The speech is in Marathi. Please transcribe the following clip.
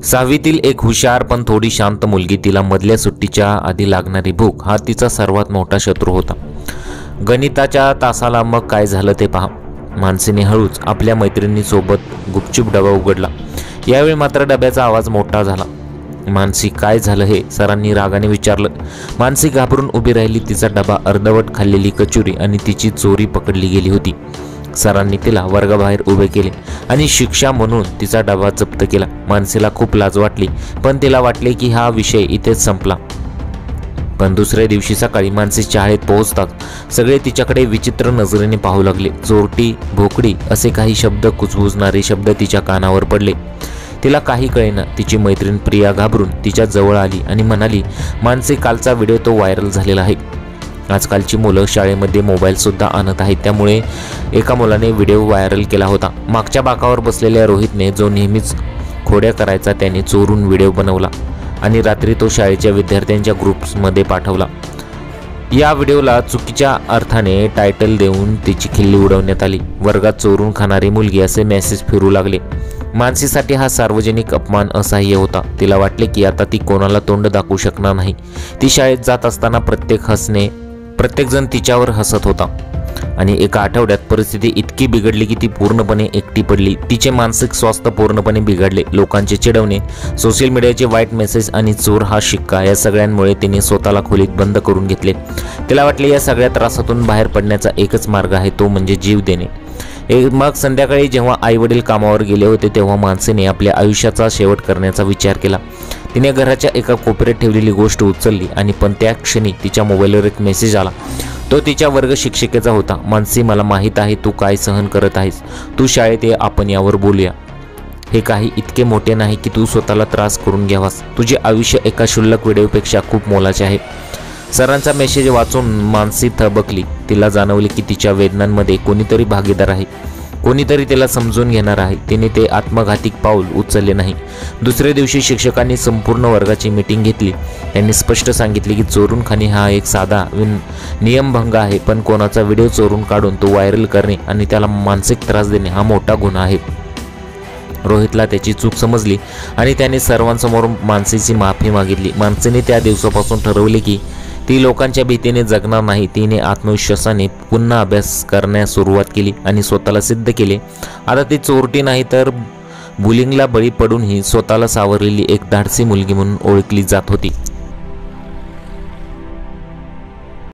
सहावीतील एक हुशार पण थोडी शांत मुलगी. तिला मधल्या सुट्टीच्या आधी लागणारी भूक हा तिचा सर्वात मोठा शत्रू होता. गणिताच्या तासाला मग काय झालं ते पहा. मानसीने हळूच आपल्या मैत्रिणीसोबत गुपचूप डबा उघडला. यावेळी मात्र डब्याचा आवाज मोठा झाला. मानसी, काय झालं हे सरांनी रागाने विचारलं. मानसी घाबरून उभी राहिली. तिचा डबा, अर्धवट खाल्लेली कचोरी आणि तिची चोरी पकडली गेली होती. सरांनी तिला वर्गाबाहेर उभे केले आणि शिक्षा म्हणून तिचा डबा जप्त केला. मानसीला खूप लाज वाटली, पण तिला वाटले की हा विषय इथेच संपला. पण दुसऱ्या दिवशी सकाळी मानसी शाळेत पोहोचतात सगळे तिच्याकडे विचित्र नजरेने पाहू लागले. चोरटी, भोकडी असे काही शब्द, कुजबुजणारे शब्द तिच्या कानावर पडले. तिला काही कळेना. तिची मैत्रीण प्रिया घाबरून तिच्या जवळ आली आणि म्हणाली, मानसी, कालचा व्हिडिओ तो व्हायरल झालेला आहे. आजकालची मुलं शाळेमध्ये मोबाईल सुद्धा आणत आहेत. त्यामुळे एका मुलाने व्हिडिओ व्हायरल केला होता. मागच्या बाकावर बसलेल्या रोहितने, जो नेहमीच खोड्या करायचा, त्याने चोरून व्हिडिओ बनवला आणि रात्री तो शाळेच्या विद्यार्थ्यांच्या ग्रुप्समध्ये पाठवला. या व्हिडिओला चुकीच्या अर्थाने टायटल देऊन तिची खिल्ली उडवण्यात आली. वर्गात चोरून खाणारी मुलगी असे मेसेज फिरू लागले. मानसीसाठी हा सार्वजनिक अपमान असह्य होता. तिला वाटले की आता ती कोणाला तोंड दाखवू शकणार नाही. ती शाळेत जात असताना प्रत्येकजण तिच्यावर हसत होता आणि एका आठवड्यात परिस्थिती इतकी बिघडली की ती पूर्णपणे एकटी पडली. तिचे मानसिक स्वास्थ्य पूर्णपणे बिघडले. लोकांचे चिडवणे, सोशल मीडियाचे वाईट मेसेज आणि चोर हा शिक्का या सगळ्यांमुळे तिने स्वतःला खोलीत बंद करून घेतले. तिला वाटले या सगळ्या त्रासातून बाहेर पडण्याचा एकच मार्ग आहे, तो म्हणजे जीव देणे. मग संध्याकाळी जेव्हा आईवडील कामावर गेले होते तेव्हा मानसीने आपल्या आयुष्याचा शेवट करण्याचा विचार केला. तिने घराच्या एका कोपऱ्यात ठेवलेली गोष्ट उचलली आणि पण त्या क्षणी तिच्या मोबाईलवर एक मेसेज आला. तो तिच्या वर्ग शिक्षिकेचा होता. मानसी, मला माहीत आहे तू काय सहन करत आहेस. तू शाळेत ये, आपण यावर बोलूया. हे काही इतके मोठे नाही की तू स्वतःला त्रास करून घ्यावास. तुझे आयुष्य एका क्षुल्लक व्हिडिओपेक्षा खूप मोलाचे आहे. सरांचा मेसेज वाचून मानसी थबकली. तिला जाणवले की तिच्या वेदनांमध्ये कोणीतरी भागीदार आहे, कोणीतरी तिला समजून घेणार आहे. तिने ते आत्मघाती पाऊल उचलले नाही. दुसऱ्या दिवशी शिक्षकांनी संपूर्ण वर्गाची मीटिंग घेतली. त्यांनी स्पष्ट सांगितले की चोरून खाणे हा एक साधा नियमभंग आहे, पण कोणाचा व्हिडिओ चोरून काढून तो व्हायरल करणे आणि त्याला मानसिक त्रास देणे हा मोठा गुन्हा आहे. रोहितला त्याची चूक समजली आणि त्याने सर्वांसमोर मानसीची माफी मागितली. मानसीने त्या दिवसापासून ठरवले की ती लोकांच्या भीतीने जगणार नाही. तिने आत्मविश्वासाने पुन्हा अभ्यास करण्यास सुरुवात केली आणि स्वतःला सिद्ध केले. आता ती चोरटी नाही तर बुलिंगला बळी पडूनही स्वतःला सावरलेली एक धाडसी मुलगी म्हणून ओळखली जात होती.